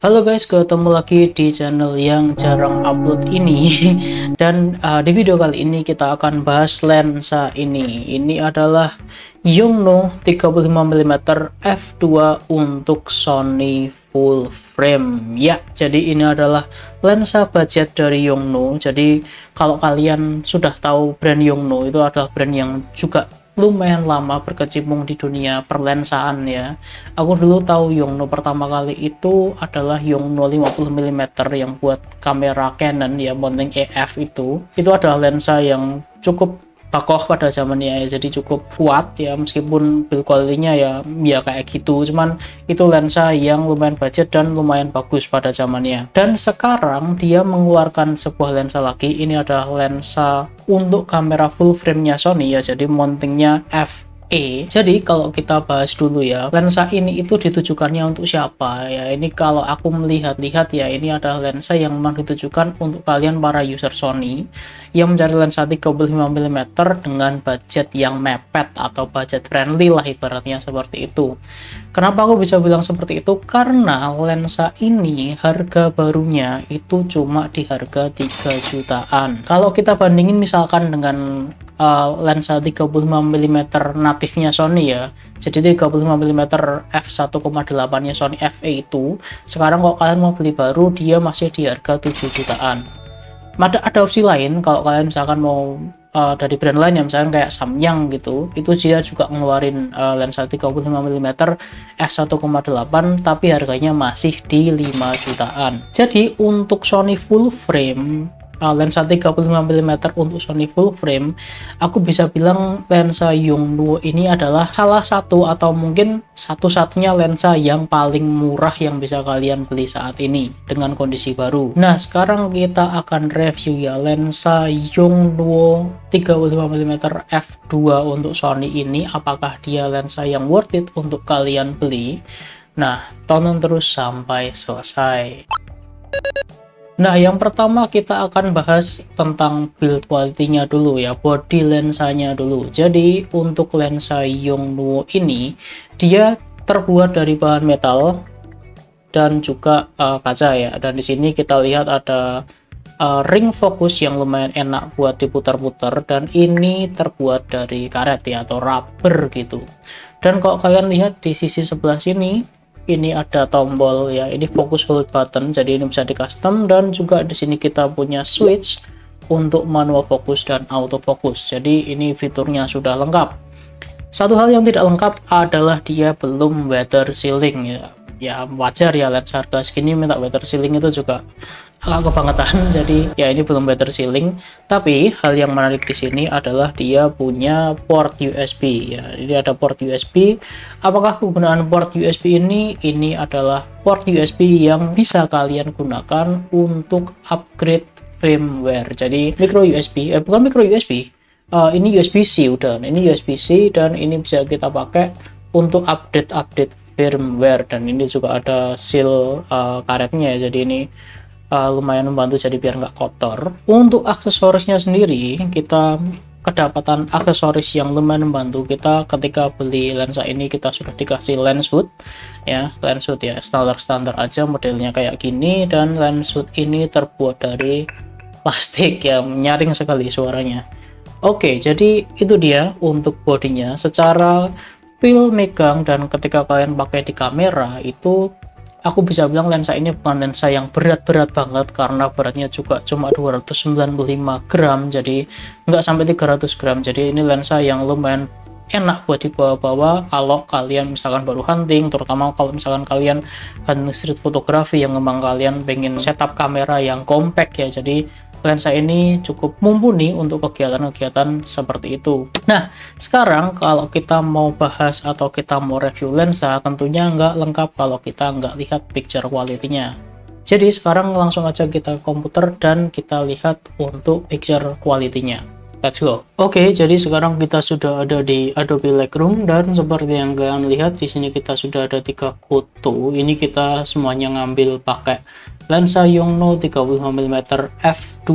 Halo guys, ketemu lagi di channel yang jarang upload ini. Dan di video kali ini kita akan bahas lensa ini. Ini adalah Yongnuo 35mm f2 untuk Sony full frame. Ya, jadi ini adalah lensa budget dari Yongnuo. Jadi kalau kalian sudah tahu brand Yongnuo, itu adalah brand yang juga lumayan lama berkecimpung di dunia perlensaan ya. Aku dulu tahu Yongnuo pertama kali itu adalah Yongnuo 50mm yang buat kamera Canon ya, mounting EF itu adalah lensa yang cukup kokoh pada zamannya ya, jadi cukup kuat ya, meskipun build quality-nya ya kayak gitu, cuman itu lensa yang lumayan budget dan lumayan bagus pada zamannya. Dan sekarang dia mengeluarkan sebuah lensa lagi. Ini adalah lensa untuk kamera full frame-nya Sony ya, jadi mountingnya FE. Jadi kalau kita bahas dulu ya, lensa ini itu ditujukannya untuk siapa ya. Ini kalau aku melihat-lihat ya, ini adalah lensa yang memang ditujukan untuk kalian para user Sony yang mencari lensa 35mm dengan budget yang mepet atau budget friendly lah, ibaratnya seperti itu. Kenapa aku bisa bilang seperti itu? Karena lensa ini harga barunya itu cuma di harga 3 jutaan. Kalau kita bandingin misalkan dengan lensa 35mm natifnya Sony ya, jadi 35mm f1,8 nya Sony FE itu sekarang kalau kalian mau beli baru, dia masih di harga 7 jutaan. Ada opsi lain kalau kalian misalkan mau dari brand lain ya, misalkan kayak Samyang gitu, itu dia juga ngeluarin lensa 35mm f1,8 tapi harganya masih di 5 jutaan. Jadi untuk Sony full frame, lensa 35mm untuk Sony full frame, aku bisa bilang lensa Yongnuo ini adalah salah satu atau mungkin satu-satunya lensa yang paling murah yang bisa kalian beli saat ini dengan kondisi baru. Nah, sekarang kita akan review ya lensa Yongnuo 35mm f2 untuk Sony ini, apakah dia lensa yang worth it untuk kalian beli. Nah, tonton terus sampai selesai. Nah, yang pertama kita akan bahas tentang build quality-nya dulu ya, body lensanya dulu. Jadi untuk lensa Yongnuo ini, dia terbuat dari bahan metal dan juga kaca ya. Dan di sini kita lihat ada ring fokus yang lumayan enak buat diputar-putar, dan ini terbuat dari karet ya atau rubber gitu. Dan kalau kalian lihat di sisi sebelah sini, ini ada tombol ya, ini focus hold button, jadi ini bisa di custom. Dan juga di sini kita punya switch untuk manual fokus dan auto fokus, jadi ini fiturnya sudah lengkap. Satu hal yang tidak lengkap adalah dia belum weather sealing ya wajar ya, lensa harga segini minta weather sealing itu juga agak kebangetan. Jadi ya ini belum weather sealing. Tapi hal yang menarik di sini adalah dia punya port USB ya. Jadi ada port USB. Apakah penggunaan port USB ini adalah port USB yang bisa kalian gunakan untuk upgrade firmware. Jadi micro USB, bukan micro USB. Ini USB-C udah. Ini USB-C dan ini bisa kita pakai untuk update firmware, dan ini juga ada seal karetnya ya. Jadi ini lumayan membantu, jadi biar nggak kotor. Untuk aksesorisnya sendiri, kita kedapatan aksesoris yang lumayan membantu kita. Ketika beli lensa ini kita sudah dikasih lens hood ya, lens hood ya standar aja, modelnya kayak gini. Dan lens hood ini terbuat dari plastik ya, nyaring sekali suaranya. Oke, jadi itu dia untuk bodinya. Secara feel megang dan ketika kalian pakai di kamera itu, aku bisa bilang lensa ini bukan lensa yang berat-berat banget, karena beratnya juga cuma 295 gram, jadi nggak sampai 300 gram. Jadi ini lensa yang lumayan enak buat dibawa-bawa kalau kalian misalkan baru hunting, terutama kalau misalkan kalian hunting street photography yang memang kalian pengen setup kamera yang compact ya. Jadi lensa ini cukup mumpuni untuk kegiatan-kegiatan seperti itu. Nah, sekarang kalau kita mau bahas atau kita mau review lensa, tentunya nggak lengkap kalau kita nggak lihat picture quality-nya. Jadi sekarang langsung aja kita ke komputer dan kita lihat untuk picture quality-nya. Let's go. Oke, jadi sekarang kita sudah ada di Adobe Lightroom, dan seperti yang kalian lihat di sini kita sudah ada 3 foto. Ini kita semuanya ngambil pakai lensa Yongnuo 35mm f2,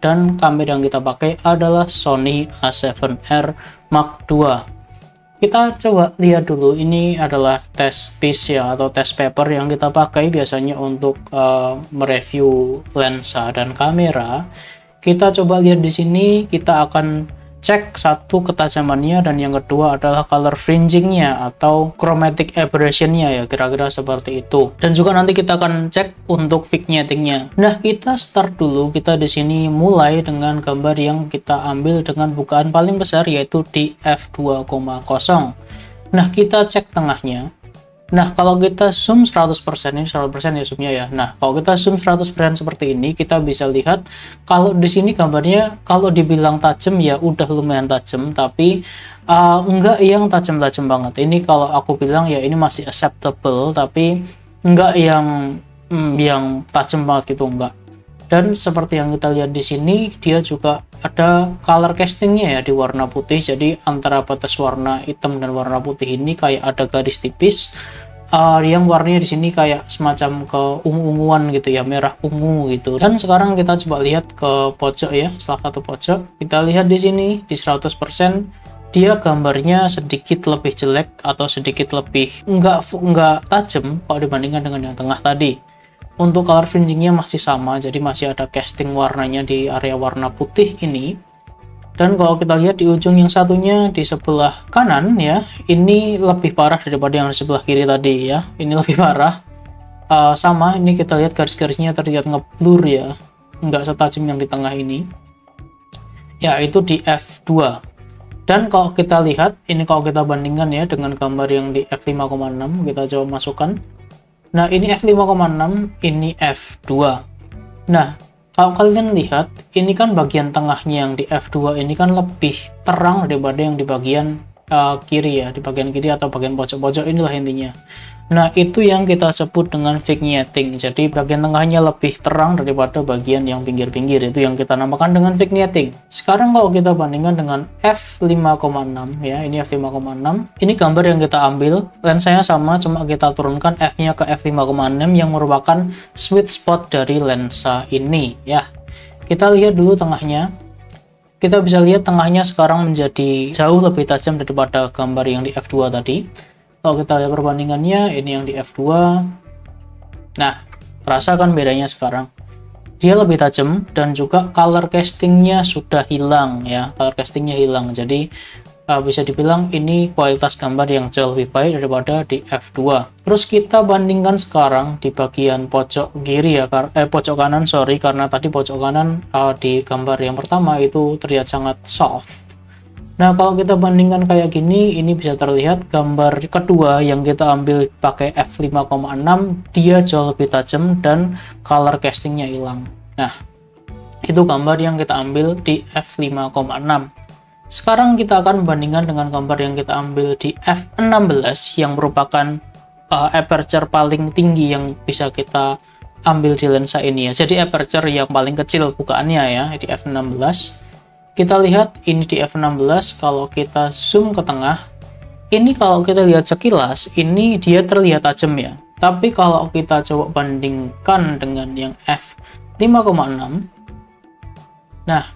dan kamera yang kita pakai adalah Sony A7R Mark II. Kita coba lihat dulu, ini adalah test piece ya, atau test paper yang kita pakai biasanya untuk mereview lensa dan kamera. Kita coba lihat di sini, kita akan cek satu ketajamannya, dan yang kedua adalah color fringingnya atau chromatic aberrationnya ya, kira-kira seperti itu. Dan juga nanti kita akan cek untuk vignettingnya. Nah, kita start dulu. Kita di sini mulai dengan gambar yang kita ambil dengan bukaan paling besar, yaitu di f2,0. Nah, kita cek tengahnya. Nah, kalau kita zoom 100%, ini 100% ya zoomnya ya. Nah, kalau kita zoom 100% seperti ini, kita bisa lihat kalau di sini gambarnya, kalau dibilang tajam ya udah lumayan tajam, tapi enggak yang tajam-tajam banget. Ini kalau aku bilang ya ini masih acceptable, tapi enggak yang tajam banget gitu, enggak. Dan seperti yang kita lihat di sini, dia juga ada color castingnya ya di warna putih. Jadi antara batas warna hitam dan warna putih ini kayak ada garis tipis, yang warnanya di sini kayak semacam keungu-unguan gitu ya, merah ungu gitu. Dan sekarang kita coba lihat ke pojok ya, salah satu pojok. Kita lihat di sini di 100%, dia gambarnya sedikit lebih jelek atau sedikit lebih enggak tajam kalau dibandingkan dengan yang tengah tadi. Untuk color fringingnya masih sama, jadi masih ada casting warnanya di area warna putih ini. Dan kalau kita lihat di ujung yang satunya di sebelah kanan ya, ini lebih parah daripada yang di sebelah kiri tadi ya. Ini lebih parah. Sama, ini kita lihat garis-garisnya terlihat ngeblur ya, nggak setajam yang di tengah ini. Ya, itu di f2. Dan kalau kita lihat, ini kalau kita bandingkan ya dengan gambar yang di f5,6, kita coba masukkan. Nah, ini f5,6, ini f2. Nah, kalau kalian lihat, ini kan bagian tengahnya yang di f2 ini kan lebih terang daripada yang di bagian kiri ya, di bagian kiri atau bagian pojok-pojok, inilah intinya. Nah, itu yang kita sebut dengan vignetting. Jadi bagian tengahnya lebih terang daripada bagian yang pinggir-pinggir, itu yang kita namakan dengan vignetting. Sekarang kalau kita bandingkan dengan f5,6 ya, ini f5,6. Ini gambar yang kita ambil, lensanya sama, cuma kita turunkan f-nya ke f5,6 yang merupakan sweet spot dari lensa ini ya. Kita lihat dulu tengahnya. Kita bisa lihat tengahnya sekarang menjadi jauh lebih tajam daripada gambar yang di f2 tadi. Kalau kita lihat perbandingannya, ini yang di f2. Nah, rasakan bedanya sekarang. Dia lebih tajam dan juga color castingnya sudah hilang ya. Color castingnya hilang. Jadi bisa dibilang ini kualitas gambar yang jauh lebih baik daripada di f2. Terus kita bandingkan sekarang di bagian pojok kiri ya, pojok kanan sorry, karena tadi pojok kanan di gambar yang pertama itu terlihat sangat soft. Nah, kalau kita bandingkan kayak gini, ini bisa terlihat gambar kedua yang kita ambil pakai f5,6, dia jauh lebih tajam dan color castingnya hilang. Nah, itu gambar yang kita ambil di f5,6. Sekarang kita akan bandingkan dengan gambar yang kita ambil di f16 yang merupakan aperture paling tinggi yang bisa kita ambil di lensa ini ya. Jadi aperture yang paling kecil bukaannya ya, di f16. Kita lihat ini di f16, kalau kita zoom ke tengah, ini kalau kita lihat sekilas, ini dia terlihat tajam ya. Tapi kalau kita coba bandingkan dengan yang f5,6, nah,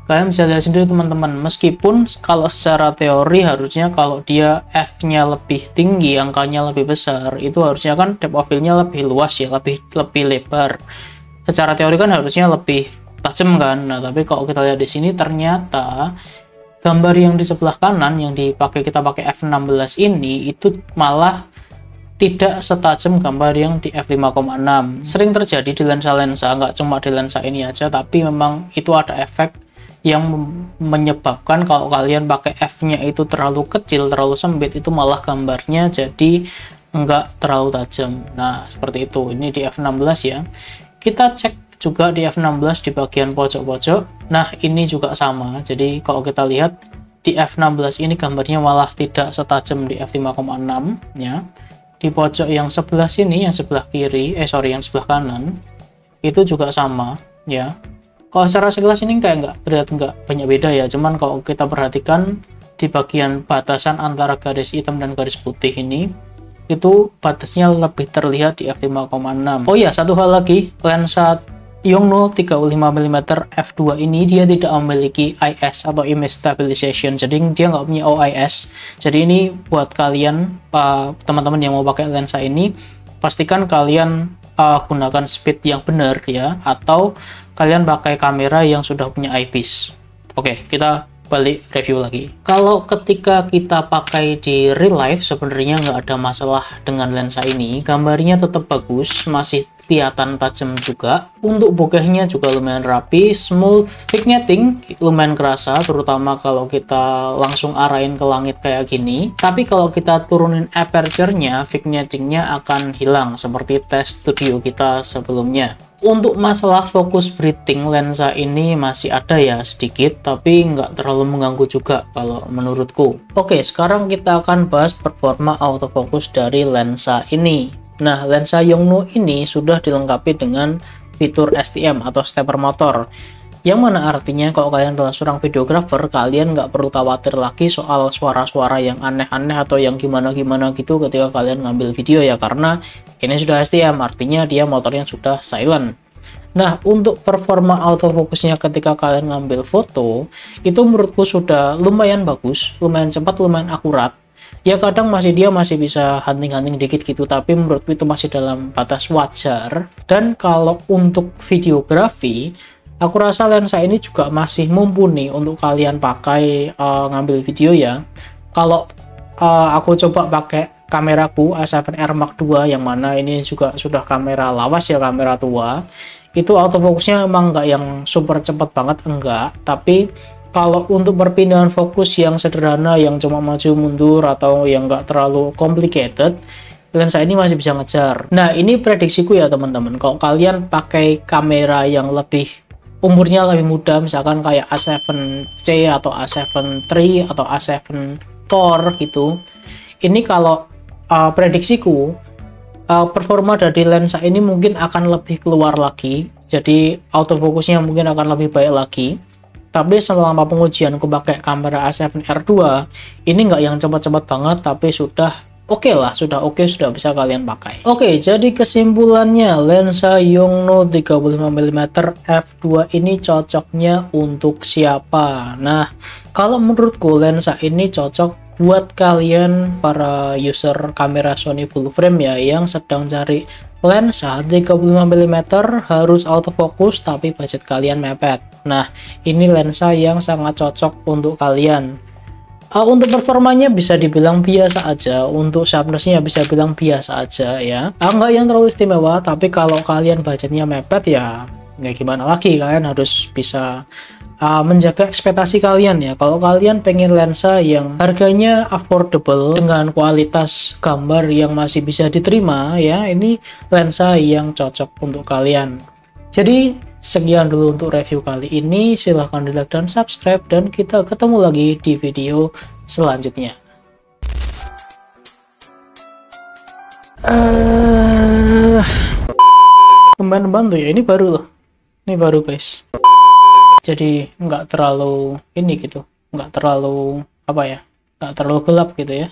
kalian bisa lihat sendiri teman-teman, meskipun kalau secara teori harusnya kalau dia f-nya lebih tinggi, angkanya lebih besar, itu harusnya kan depth of field-nya lebih luas ya, lebih lebar. Secara teori kan harusnya lebih tajam kan. Nah, tapi kalau kita lihat di sini ternyata gambar yang di sebelah kanan yang kita pakai f16 ini itu malah tidak setajam gambar yang di f5,6. Sering terjadi di lensa-lensa, nggak cuma di lensa ini aja, tapi memang itu ada efek yang menyebabkan kalau kalian pakai f-nya itu terlalu kecil, terlalu sempit, itu malah gambarnya jadi nggak terlalu tajam. Nah, seperti itu. Ini di f16 ya. Kita cek juga di f16 di bagian pojok-pojok. Nah, ini juga sama. Jadi kalau kita lihat di f16 ini gambarnya malah tidak setajam di f5,6 ya. Di pojok yang sebelah sini, yang sebelah kiri, yang sebelah kanan, itu juga sama ya. Kalau secara sekilas ini kayak nggak banyak beda ya. Cuman kalau kita perhatikan di bagian batasan antara garis hitam dan garis putih ini, itu batasnya lebih terlihat di f5,6. Oh ya, satu hal lagi, lensa Yongnuo 35mm f2 ini dia tidak memiliki IS atau image stabilization, jadi dia nggak punya OIS. Jadi ini buat kalian teman-teman yang mau pakai lensa ini, pastikan kalian gunakan speed yang benar ya, atau kalian pakai kamera yang sudah punya eyepiece. Oke, kita balik review lagi. Kalau ketika kita pakai di real life sebenarnya nggak ada masalah dengan lensa ini, gambarnya tetap bagus, masih kelihatan tajam juga. Untuk bokehnya juga lumayan rapi, smooth, vignetting lumayan kerasa, terutama kalau kita langsung arahin ke langit kayak gini. Tapi kalau kita turunin aperture-nya, vignetting-nya akan hilang seperti tes studio kita sebelumnya. Untuk masalah fokus breathing, lensa ini masih ada ya sedikit, tapi nggak terlalu mengganggu juga kalau menurutku. Oke, sekarang kita akan bahas performa autofocus dari lensa ini. Nah, lensa Yongnuo ini sudah dilengkapi dengan fitur STM atau stepper motor, yang mana artinya kalau kalian adalah seorang videographer, kalian nggak perlu khawatir lagi soal suara-suara yang aneh-aneh atau yang gimana-gimana gitu ketika kalian ngambil video ya, karena ini sudah STM, artinya dia motornya sudah silent. Nah, untuk performa autofokusnya ketika kalian ngambil foto, itu menurutku sudah lumayan bagus, lumayan cepat, lumayan akurat. Ya kadang dia masih bisa hunting-hunting dikit gitu, tapi menurutku itu masih dalam batas wajar. Dan kalau untuk videografi, aku rasa lensa ini juga masih mumpuni untuk kalian pakai ngambil video ya. Kalau aku coba pakai kameraku A7R Mark II, yang mana ini juga sudah kamera lawas ya, kamera tua, itu autofokusnya emang nggak yang super cepat banget, enggak, tapi kalau untuk perpindahan fokus yang sederhana, yang cuma maju mundur atau yang nggak terlalu complicated, lensa ini masih bisa ngejar. Nah, ini prediksiku ya teman-teman. Kalau kalian pakai kamera yang umurnya lebih muda, misalkan kayak A7C atau A7 III atau A7 IV gitu, ini kalau prediksiku performa dari lensa ini mungkin akan lebih keluar lagi. Jadi autofokusnya mungkin akan lebih baik lagi. Tapi selama pengujian aku pakai kamera A7R II, ini nggak yang cepat-cepat banget, tapi sudah oke lah, sudah bisa kalian pakai. Oke, jadi kesimpulannya, lensa Yongnuo 35mm f2 ini cocoknya untuk siapa? Nah, kalau menurutku lensa ini cocok buat kalian para user kamera Sony full frame ya, yang sedang cari lensa 35mm harus autofocus tapi budget kalian mepet. Nah, ini lensa yang sangat cocok untuk kalian. Untuk performanya bisa dibilang biasa aja, untuk sharpness-nya bisa bilang biasa aja ya. Nggak yang terlalu istimewa, tapi kalau kalian budgetnya mepet ya nggak gimana lagi, kalian harus bisa menjaga ekspektasi kalian ya. Kalau kalian pengen lensa yang harganya affordable dengan kualitas gambar yang masih bisa diterima ya, ini lensa yang cocok untuk kalian. Jadi sekian dulu untuk review kali ini, silahkan di like dan subscribe, dan kita ketemu lagi di video selanjutnya. Kembali bantu ya, ini baru loh, ini baru guys. Jadi nggak terlalu ini gitu, nggak terlalu nggak terlalu gelap gitu ya.